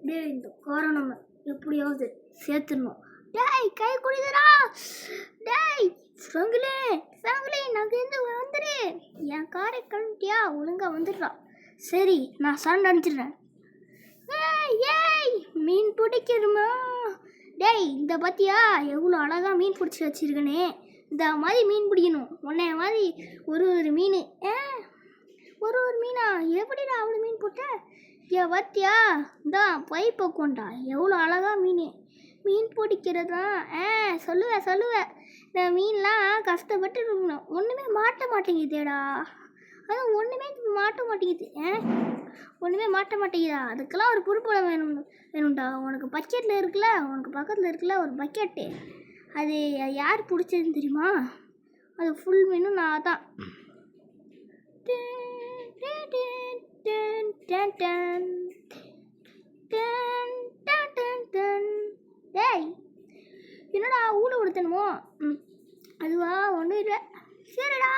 டேய் இந்த காரை நம்ம எப்படியாவது சேர்த்துடணும். டேய் கை குடிதரா. டேய் சங்கிலே சங்கிலே நாங்கள் இருந்து வந்துடு. என் காரை கழட்டியா ஒழுங்கா வந்துடுறா. சரி நான் சண்டை அடிச்சிடுறேன். ஏய் மீன் பிடிக்கிறமா. டேய் இந்த பார்த்தியா எவ்வளோ அழகாக மீன் பிடிச்சி வச்சிருக்கனே. இந்த மாதிரி மீன் பிடிக்கணும். உன்னைய மாதிரி ஒரு மீன். ஒரு மீனா எப்படிடா அவ்வளோ மீன் போட்ட? பார்த்தியா இதான் பைப்பை கொண்டா எவ்வளோ அழகா மீன் பிடிக்கிறதா. சொல்லுவேன். இந்த மீன்லாம் கஷ்டப்பட்டு இருக்கணும். ஒன்றுமே மாட்ட மாட்டேங்குதேடா. அதான் ஒன்றுமே மாட்ட மாட்டேங்குதா. அதுக்கெல்லாம் ஒரு பொறுப்பு வேணும்டா. உனக்கு பக்கெட்டில் இருக்குல்ல, உனக்கு பக்கத்தில் இருக்குல்ல ஒரு பக்கெட்டு. அது யார் பிடிச்சதுன்னு தெரியுமா? அது ஃபுல் மீனும் நான் தான். டேய் என்னடா ஊழ கொடுத்தணுமோ? அதுவா ஒன்றும் இல்லை. சரிடா.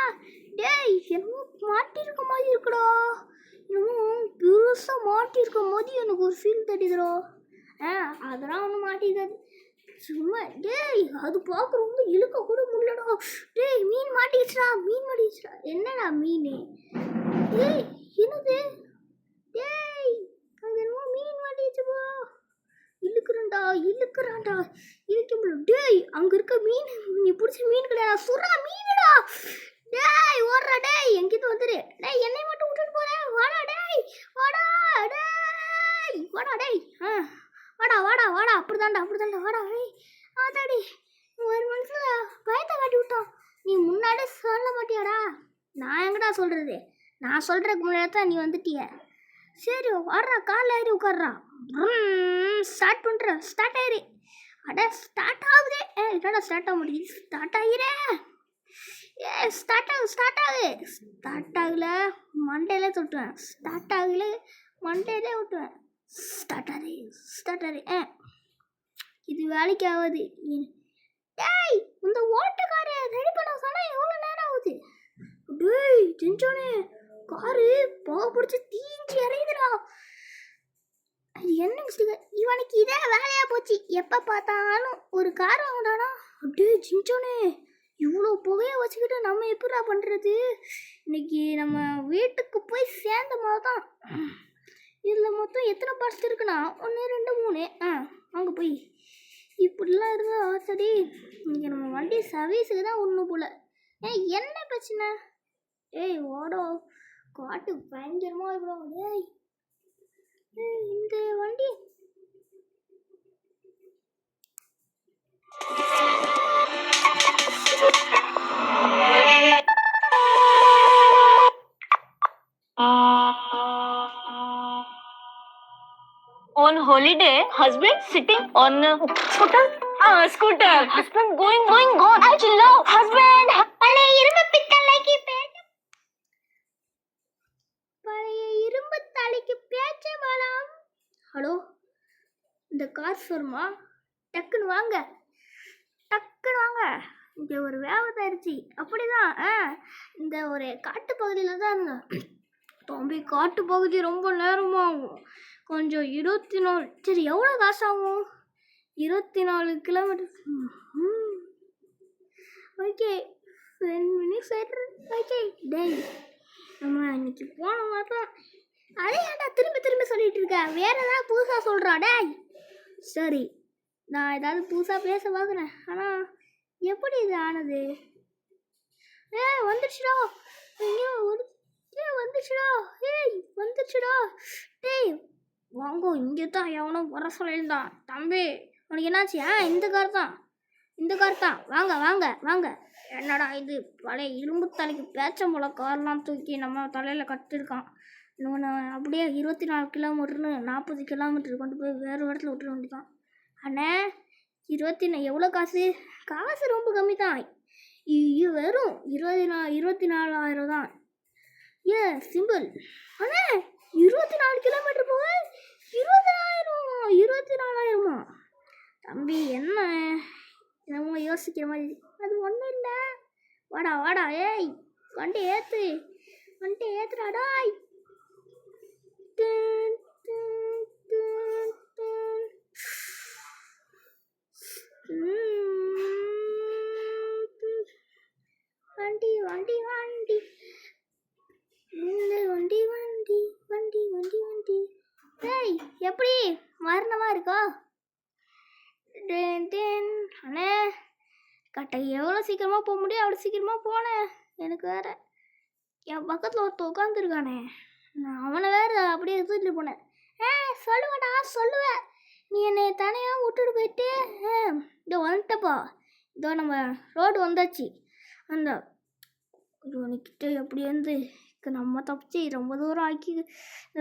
டேய் என்னமோ மாட்டியிருக்க மாதிரி இருக்குடா. என்னமோ பெருசாக மாட்டியிருக்க மாதிரி எனக்கு ஒரு ஃபீல் தட்டிதுடா. அதெல்லாம் ஒன்றும் மாட்டிக்காது சும்மா. டேய் அது பார்க்க ரொம்ப இழுக்க கூட முடியலடா. டேய் மீன் மாட்டிக்கிச்சுடா. என்னடா மீன்? டேய் என்னது? டேய் அது என்னமோ மீன் மாட்டிக்கிச்சுப்பா. இழுக்கிறான்டா இழுக்க. டேய் அங்கே இருக்க மீன் நீ பிடிச்ச மீன் கிடையாது. சுறா மீனுடா. டேய் ஓடுறா. டேய் எங்கிட்ட வந்துடு. டேய் என்னை மட்டும் விட்டுட்டு போறேன். வாடா டேய் வாடா. அப்படிதான்டா வாடா. டேய் ஆதாடி ஒரு மனுஷன் பயத்தை காட்டி விட்டான். நீ முன்னாடி சொல்ல மாட்டியாடா? நான் எங்கடா சொல்றது? நான் சொல்றதுக்கு முன்னாடி தான் நீ வந்துட்டிய. சரி வாடுறா. காலில் ஏறி உட்காடுறா. ஸ்டார்ட் பண்ணுற. ஸ்டார்ட் ஆயிரு. ஸ்டார்ட் ஆகுதே. என்னடா ஸ்டார்ட் ஆக முடியுது? ஸ்டார்ட் ஆகிரே. ஸ்டார்ட் ஆகல மண்டையிலே தொட்டுவேன். ஸ்டார்ட் ஆகல மண்டையிலே விட்டுவேன். ஸ்டார்ட் ஆகுது. இது வேலைக்கு ஆகாது. டேய் இந்த ஓட்டுக்காரை ரெடி பண்ண சொன்னால் எவ்வளோ நேரம் ஆகுது? டேய் செஞ்சோனே காரு போக பிடிச்சி தீஞ்சு இறையுதுடா. அது என்ன மிஸ்டேக்? இவனுக்கு இதே வேலையாக போச்சு. எப்போ பார்த்தாலும் ஒரு கார் வாங்கினானா. அப்படியே சிஞ்சோனே இவ்வளோ புகையை வச்சுக்கிட்டு நம்ம எப்படா பண்ணுறது? இன்னைக்கு நம்ம வீட்டுக்கு போய் சேர்ந்த மாதிரி தான். இதில் மொத்தம் எத்தனை பார்ட்ஸ் இருக்குண்ணா? 1 2 3. அங்கே போய் இப்படிலாம் இருந்தால் ஆச்சடி. இன்றைக்கி நம்ம வண்டி சர்வீஸுக்கு தான் ஒன்றும் போல். என்ன பிரச்சனை? ஓடோ காட்டு பயங்கரமாக இருக்கணும். இந்த வண்டி On holiday, husband sitting on a scooter. Husband going gone. I love husband. பழைய இரும்பு தலைக்கு பேச்ச வளம். ஹலோ இந்த கார் ஷோரூமா? டக்குன்னு வாங்க. இங்கே ஒரு வேவதாயிருச்சு. அப்படிதான். இந்த ஒரு காட்டு பகுதியில் தான் இருந்தேன். தம்பி காட்டு பகுதி ரொம்ப நேரமாகும். கொஞ்சம் 24. சரி எவ்வளோ காசு ஆகும்? 24 கிலோமீட்டர். ஓகே 10 மினிட்ஸ் ஆயிட்டு. ஓகே டேய் நம்ம இன்னைக்கு போன மாதிரி தான். அதே ஏன்டா திரும்ப சொல்லிட்டு இருக்க? வேற ஏதாவது புதுசாக சொல்கிறா? டேய் சரி நான் ஏதாவது புதுசாக பேச பார்க்குறேன். ஆனால் எப்படி இது ஆனது? வந்துடுச்சுடா. வந்துடுச்சுடா. டேய் வாங்கோ. இங்கே தான் எவனோ வர சொல்லியிருந்தான். தம்பி உனக்கு என்னாச்சு? இந்த கார் தான். வாங்க. என்னடா இது பழைய இரும்பு தலைக்கு பேச்சம்பழ கார்லாம் தூக்கி நம்ம தலையில் கட்டிருக்கான். இன்னொன்று அப்படியே 24 கிலோமீட்டர்னு 40 கிலோமீட்டர் கொண்டு போய் வேறு இடத்துல விட்டுற வேண்டியதான். அண்ணே எவ்வளோ காசு? காசு ரொம்ப கம்மி தான். வெறும் 24,000 தான். சிம்பிள். அண்ணே 24 கிலோமீட்டர் போக 24,000 தம்பி என்ன என்னமோ யோசிக்கிற மாதிரி. அது ஒன்றும் இல்லை. வாடா. வண்டி ஏத்துறாடாய். எப்படி மரணமாக இருக்கா? அண்ணே கட்டை எவ்வளோ சீக்கிரமாக போக முடியும் அவ்வளோ சீக்கிரமாக போனேன். எனக்கு வேற என் பக்கத்தில் ஒருத்த உட்காந்துருக்கானே, நான் அவனை வேற அப்படியே தூக்கிட்டு போனேன். சொல்லுவேடா சொல்லுவேன், நீ என்னை தனியாக விட்டுட்டு போயிட்டு இதோ வந்துட்டப்பா, இதோ நம்ம ரோடு வந்தாச்சு. அந்த இவனுக்கிட்ட எப்படி வந்து நம்ம தப்பிச்சு ரொம்ப தூரம் ஆக்கி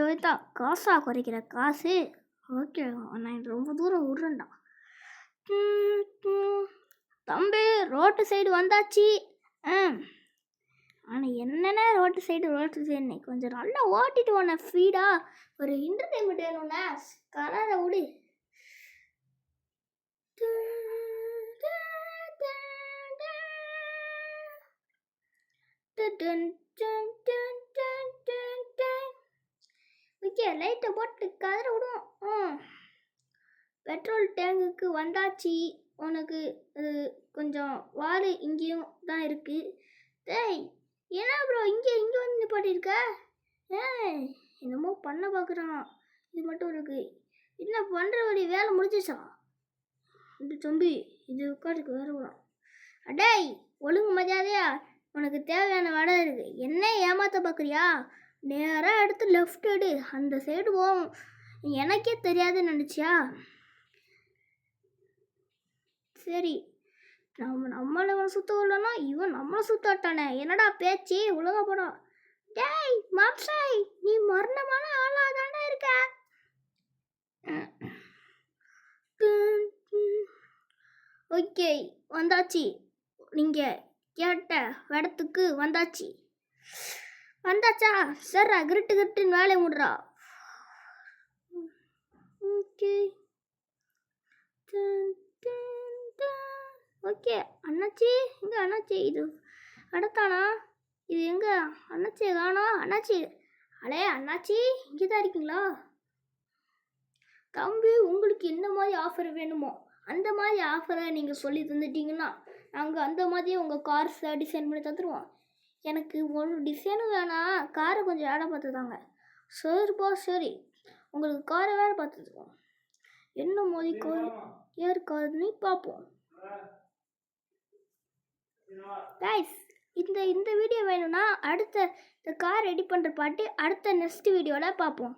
வைத்தா காசா குறைக்கிற காசு. ஓகே நான் ரொம்ப தூரம் விட்றேன்டா. தம்பி ரோட்டு சைடு வந்தாச்சு. ஆனால் என்னென்ன ரோட்டு சைடு கொஞ்சம் நல்லா ஓட்டிட்டு போனேன் ஃபீடா. ஒரு என்டர்டைன்மெண்ட் வேணும்னா கலரை விடு. ஓகே லைட்டை போட்டு கதற விடுவோம். பெட்ரோல் டேங்குக்கு வந்தாச்சு. உனக்கு கொஞ்சம் வால் இங்கேயும் தான் இருக்குது. டேய் என்ன ப்ரோ இங்கே வந்து நிப்பாட்டியிருக்க? என்னமோ பண்ண பார்க்குறான். இது மட்டும் இருக்கு. என்ன பண்ணுற வழி வேலை முடிஞ்சிச்சா? இது தம்பி இது உட்காருக்கு வேற விடும். அடேய் ஒழுங்கு மரியாதையா உனக்கு தேவையான வேலை இருக்குது. என்ன ஏமாற்ற பார்க்குறியா? நேராக எடுத்து லெஃப்ட் எடு, அந்த சைடு போகும். எனக்கே தெரியாதுன்னு நினச்சியா? சரி நம்மளை சுத்த விடலன்னா இவன் நம்மளை சுத்தாட்டானே. என்னடா பேச்சு உலக படம். டேய் மாப்சாய் நீ மரணமான ஆளாக தானே இருக்க. ஓகே வந்தாச்சு, நீங்கள் கேட்ட இடத்துக்கு வந்தாச்சா? சரிடா கிருட்டுன்னு வேலையை முடுறா. ஓகே ஓகே அண்ணாச்சி எங்கே அண்ணாச்சி? இது அடுத்தானா? இது எங்கே அண்ணாச்சியை காணோம்? அண்ணாச்சி அண்ணாச்சி இங்கே தான் இருக்கீங்களா? தம்பி உங்களுக்கு என்ன மாதிரி ஆஃபர் வேணுமோ அந்த மாதிரி ஆஃபரை நீங்கள் சொல்லி தந்துட்டீங்கன்னா நாங்கள் அந்த மாதிரியே உங்கள் கார்ஸை டிசைன் பண்ணி தந்துடுவோம். எனக்கு ஒரு டிசைனும் வேணாம், காரை கொஞ்சம் இடம் பார்த்து தாங்க. சரிப்பா சரி, உங்களுக்கு காரை வேறு பார்த்துருவோம். என்ன மாதிரி கார் யார் காருன்னு பார்ப்போம். கைஸ் இந்த வீடியோ வேணும்னா அடுத்த இந்த கார் ரெடி பண்ணுற பாட்டு அடுத்த நெக்ஸ்ட் வீடியோவில் பார்ப்போம்.